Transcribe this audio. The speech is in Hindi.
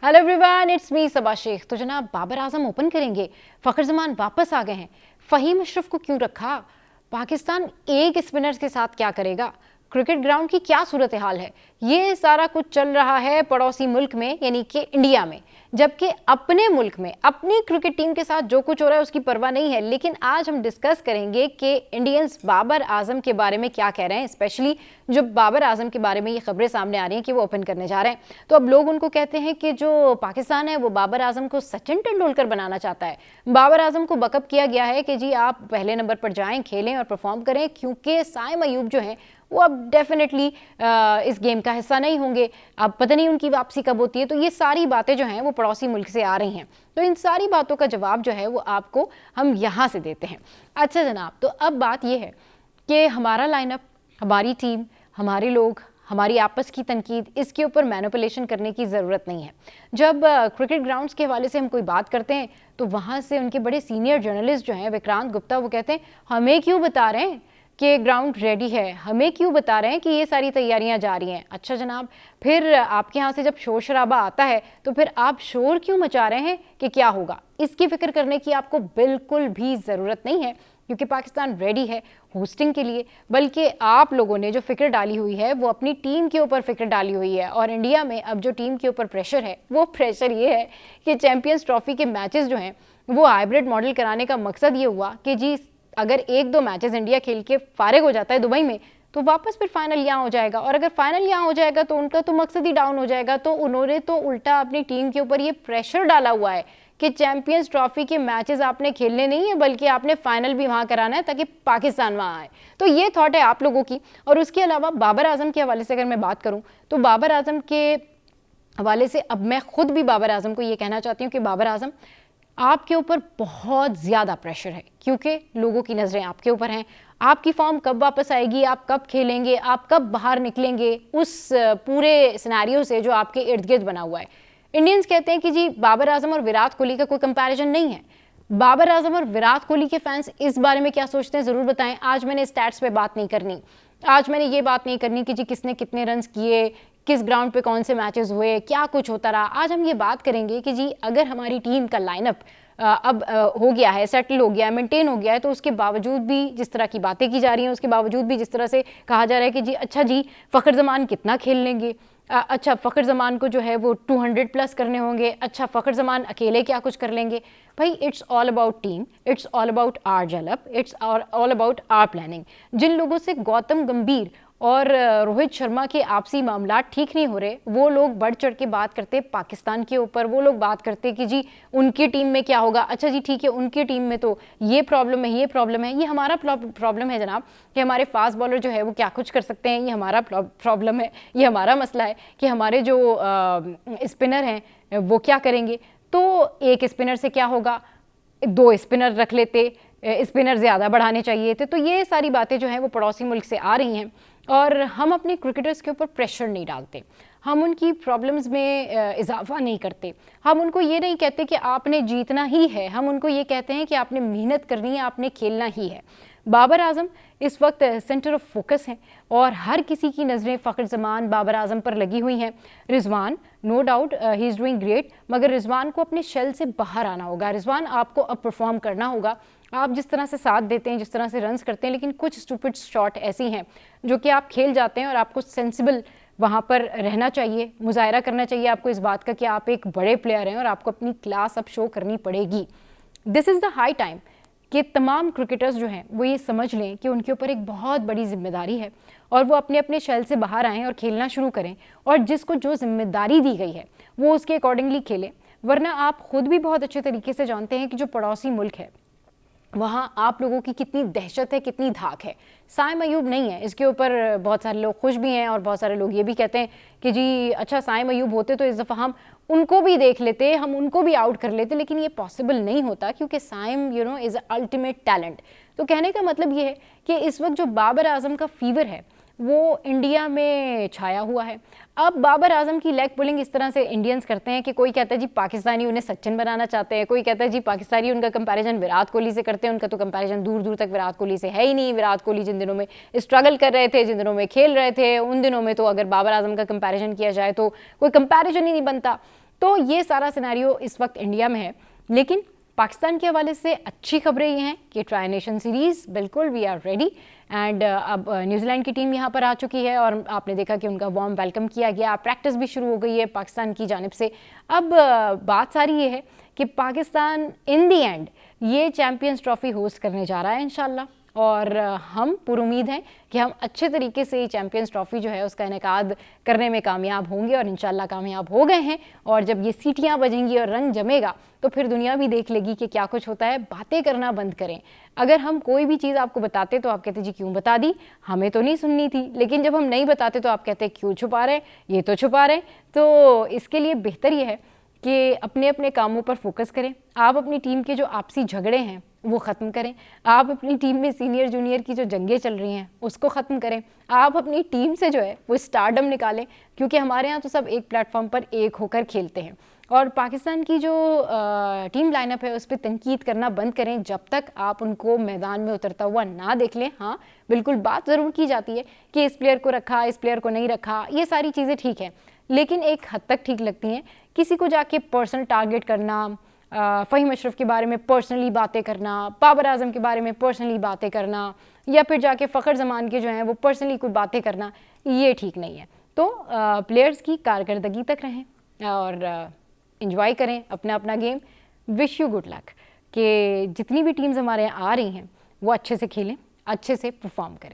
हेलो एवरीवन, इट्स मी सबा शेख। तो जनाब बाबर आजम ओपन करेंगे, फखर जमान वापस आ गए हैं। फ़हीम अशरफ को क्यों रखा? पाकिस्तान एक स्पिनर्स के साथ क्या करेगा? क्रिकेट ग्राउंड की क्या सूरत हाल है? ये सारा कुछ चल रहा है पड़ोसी मुल्क में यानी कि इंडिया में, जबकि अपने मुल्क में अपनी क्रिकेट टीम के साथ जो कुछ हो रहा है उसकी परवाह नहीं है। लेकिन आज हम डिस्कस करेंगे कि इंडियंस बाबर आजम के बारे में क्या कह रहे हैं, स्पेशली जो बाबर आजम के बारे में ये खबरें सामने आ रही हैं कि वो ओपन करने जा रहे हैं। तो अब लोग उनको कहते हैं कि जो पाकिस्तान है वो बाबर आजम को सचिन तेंदुलकर बनाना चाहता है। बाबर आजम को बकअप किया गया है कि जी आप पहले नंबर पर जाएं, खेलें और परफॉर्म करें, क्योंकि साइम अयूब जो है वो अब डेफिनेटली इस गेम का हिस्सा नहीं होंगे। अब पता नहीं उनकी वापसी कब होती है। तो ये सारी बातें जो हैं वो पड़ोसी मुल्क से आ रही हैं। तो इन सारी बातों का जवाब जो है वो आपको हम यहाँ से देते हैं। अच्छा जनाब, तो अब बात ये है कि हमारा लाइनअप, हमारी टीम, हमारे लोग, हमारी आपस की तनकीद, इसके ऊपर मैनिपुलेशन करने की ज़रूरत नहीं है। जब क्रिकेट ग्राउंड्स के हवाले से हम कोई बात करते हैं तो वहाँ से उनके बड़े सीनियर जर्नलिस्ट जो हैं विक्रांत गुप्ता, वो कहते हैं हमें क्यों बता रहे हैं कि ग्राउंड रेडी है, हमें क्यों बता रहे हैं कि ये सारी तैयारियां जा रही हैं। अच्छा जनाब, फिर आपके यहाँ से जब शोर शराबा आता है तो फिर आप शोर क्यों मचा रहे हैं कि क्या होगा? इसकी फिक्र करने की आपको बिल्कुल भी ज़रूरत नहीं है, क्योंकि पाकिस्तान रेडी है होस्टिंग के लिए। बल्कि आप लोगों ने जो फिक्र डाली हुई है वो अपनी टीम के ऊपर फिक्र डाली हुई है। और इंडिया में अब जो टीम के ऊपर प्रेशर है वो प्रेशर ये है कि चैंपियंस ट्रॉफी के मैचेस जो हैं वो हाइब्रिड मॉडल कराने का मकसद ये हुआ कि जी अगर एक दो मैचेस इंडिया खेल के फारिग हो जाता है दुबई में तो वापस फिर फाइनल यहाँ हो जाएगा, और अगर फाइनल यहाँ हो जाएगा तो उनका तो मकसद ही डाउन हो जाएगा। तो उन्होंने तो उल्टा अपनी टीम के ऊपर ये प्रेशर डाला हुआ है कि चैंपियंस ट्रॉफी के मैचेस आपने खेलने नहीं है बल्कि आपने फाइनल भी वहाँ कराना है ताकि पाकिस्तान वहाँ आए। तो ये थॉट है आप लोगों की। और उसके अलावा बाबर आजम के हवाले से अगर मैं बात करूँ तो बाबर आजम के हवाले से अब मैं खुद भी बाबर आजम को ये कहना चाहती हूँ कि बाबर आजम, आपके ऊपर बहुत ज़्यादा प्रेशर है, क्योंकि लोगों की नज़रें आपके ऊपर हैं। आपकी फॉर्म कब वापस आएगी, आप कब खेलेंगे, आप कब बाहर निकलेंगे उस पूरे सिनेरियो से जो आपके इर्द गिर्द बना हुआ है। इंडियंस कहते हैं कि जी बाबर आजम और विराट कोहली का कोई कंपैरिजन नहीं है। बाबर आजम और विराट कोहली के फैंस इस बारे में क्या सोचते हैं ज़रूर बताएं। आज मैंने स्टैट्स पे बात नहीं करनी, आज मैंने ये बात नहीं करनी कि जी किसने कितने रन्स किए, किस ग्राउंड पे कौन से मैचेस हुए, क्या कुछ होता रहा। आज हम ये बात करेंगे कि जी अगर हमारी टीम का लाइनअप अब हो गया है, सेटल हो गया है, मेंटेन हो गया है, तो उसके बावजूद भी जिस तरह की बातें की जा रही हैं, उसके बावजूद भी जिस तरह से कहा जा रहा है कि जी अच्छा जी फ़खर जमान कितना खेल लेंगे, अच्छा फ़खर जमान को जो है वो 200 प्लस करने होंगे, अच्छा फ़खर जमान अकेले क्या कुछ कर लेंगे। भाई it's all about team, it's all about our develop, it's all about our planning. जिन लोगों से गौतम गंभीर और रोहित शर्मा के आपसी मामला ठीक नहीं हो रहे, वो लोग बढ़ चढ़ के बात करते पाकिस्तान के ऊपर। वो लोग बात करते कि जी उनकी टीम में क्या होगा, अच्छा जी ठीक है उनकी टीम में तो ये प्रॉब्लम है, ये प्रॉब्लम है। ये हमारा प्रॉब्लम है जनाब कि हमारे फास्ट बॉलर जो है वो क्या कुछ कर सकते हैं, ये हमारा प्रॉब्लम है, ये हमारा मसला है कि हमारे जो स्पिनर हैं वो क्या करेंगे। तो एक स्पिनर से क्या होगा, दो स्पिनर रख लेते, स्पिनर ज़्यादा बढ़ाने चाहिए थे। तो ये सारी बातें जो हैं वो पड़ोसी मुल्क से आ रही हैं और हम अपने क्रिकेटर्स के ऊपर प्रेशर नहीं डालते, हम उनकी प्रॉब्लम्स में इजाफा नहीं करते, हम उनको ये नहीं कहते कि आपने जीतना ही है, हम उनको ये कहते हैं कि आपने मेहनत करनी है, आपने खेलना ही है। बाबर आजम इस वक्त सेंटर ऑफ फोकस हैं और हर किसी की नज़रें फ़खर जमान बाबर आजम पर लगी हुई हैं। Rizwan no doubt he is doing great, मगर रिजवान को अपने शेल से बाहर आना होगा। रिजवान आपको अब परफॉर्म करना होगा। आप जिस तरह से साथ देते हैं, जिस तरह से रन्स करते हैं, लेकिन कुछ स्टूपिड शॉट ऐसी हैं जो कि आप खेल जाते हैं और आपको सेंसिबल वहाँ पर रहना चाहिए, मुजाहरा करना चाहिए आपको इस बात का कि आप एक बड़े प्लेयर हैं और आपको अपनी क्लास अब शो करनी पड़ेगी। This is the high time कि तमाम क्रिकेटर्स जो हैं वो ये समझ लें कि उनके ऊपर एक बहुत बड़ी जिम्मेदारी है और वो अपने अपने शेल से बाहर आएँ और खेलना शुरू करें, और जिसको जो जिम्मेदारी दी गई है वो उसके अकॉर्डिंगली खेलें। वरना आप खुद भी बहुत अच्छे तरीके से जानते हैं कि जो पड़ोसी मुल्क है वहाँ आप लोगों की कितनी दहशत है, कितनी धाक है। साइम अयूब नहीं है, इसके ऊपर बहुत सारे लोग खुश भी हैं और बहुत सारे लोग ये भी कहते हैं कि जी अच्छा साइम अयूब होते तो इस दफ़ा हम उनको भी देख लेते, हम उनको भी आउट कर लेते, लेकिन ये पॉसिबल नहीं होता क्योंकि साइम इज़ अल्टीमेट टैलेंट। तो कहने का मतलब ये है कि इस वक्त जो बाबर आजम का फीवर है वो इंडिया में छाया हुआ है। अब बाबर आजम की लेग पुलिंग इस तरह से इंडियंस करते हैं कि कोई कहता है जी पाकिस्तानी उन्हें सचिन बनाना चाहते हैं, कोई कहता है जी पाकिस्तानी उनका कंपैरिजन विराट कोहली से करते हैं, उनका तो कंपैरिजन दूर दूर तक विराट कोहली से है ही नहीं। विराट कोहली जिन दिनों में स्ट्रगल कर रहे थे, जिन दिनों में खेल रहे थे, उन दिनों में तो अगर बाबर आजम का कंपैरिजन किया जाए तो कोई कंपैरिजन ही नहीं बनता। तो ये सारा सिनेरियो इस वक्त इंडिया में है। लेकिन पाकिस्तान के हवाले से अच्छी खबरें ये हैं कि ट्राई नेशन सीरीज़ बिल्कुल वी आर रेडी एंड अब न्यूजीलैंड की टीम यहाँ पर आ चुकी है और आपने देखा कि उनका वार्म वेलकम किया गया, प्रैक्टिस भी शुरू हो गई है पाकिस्तान की जानिब से। अब बात सारी ये है कि पाकिस्तान इन दी एंड ये चैम्पियंस ट्रॉफी होस्ट करने जा रहा है इंशाल्लाह, और हम पूरी उम्मीद हैं कि हम अच्छे तरीके से चैम्पियंस ट्रॉफी जो है उसका इनेकाद करने में कामयाब होंगे और इंशाल्लाह कामयाब हो गए हैं। और जब ये सीटियां बजेंगी और रंग जमेगा तो फिर दुनिया भी देख लेगी कि क्या कुछ होता है। बातें करना बंद करें। अगर हम कोई भी चीज़ आपको बताते तो आप कहते जी क्यों बता दी, हमें तो नहीं सुननी थी, लेकिन जब हम नहीं बताते तो आप कहते क्यों छुपा रहे, ये तो छुपा रहे। तो इसके लिए बेहतर ये है कि अपने अपने कामों पर फोकस करें। आप अपनी टीम के जो आपसी झगड़े हैं वो ख़त्म करें। आप अपनी टीम में सीनियर जूनियर की जो जंगें चल रही हैं उसको ख़त्म करें। आप अपनी टीम से जो है वो स्टारडम निकालें, क्योंकि हमारे यहाँ तो सब एक प्लेटफॉर्म पर एक होकर खेलते हैं। और पाकिस्तान की जो टीम लाइनअप है उस पर तनकीद करना बंद करें जब तक आप उनको मैदान में उतरता हुआ ना देख लें। हाँ बिल्कुल बात ज़रूर की जाती है कि इस प्लेयर को रखा, इस प्लेयर को नहीं रखा, ये सारी चीज़ें ठीक है, लेकिन एक हद तक ठीक लगती हैं। किसी को जाके पर्सनल टारगेट करना, फ़हीम अशरफ के बारे में पर्सनली बातें करना, बाबर आजम के बारे में पर्सनली बातें करना, या फिर जाके फ़खर जमान के जो हैं वो पर्सनली कुछ बातें करना, ये ठीक नहीं है। तो प्लेयर्स की कारकर्दगी तक रहें और एंजॉय करें अपना अपना game. Wish you good luck कि जितनी भी टीम्स हमारे यहाँ आ रही हैं वो अच्छे से खेलें, अच्छे से परफॉर्म करें।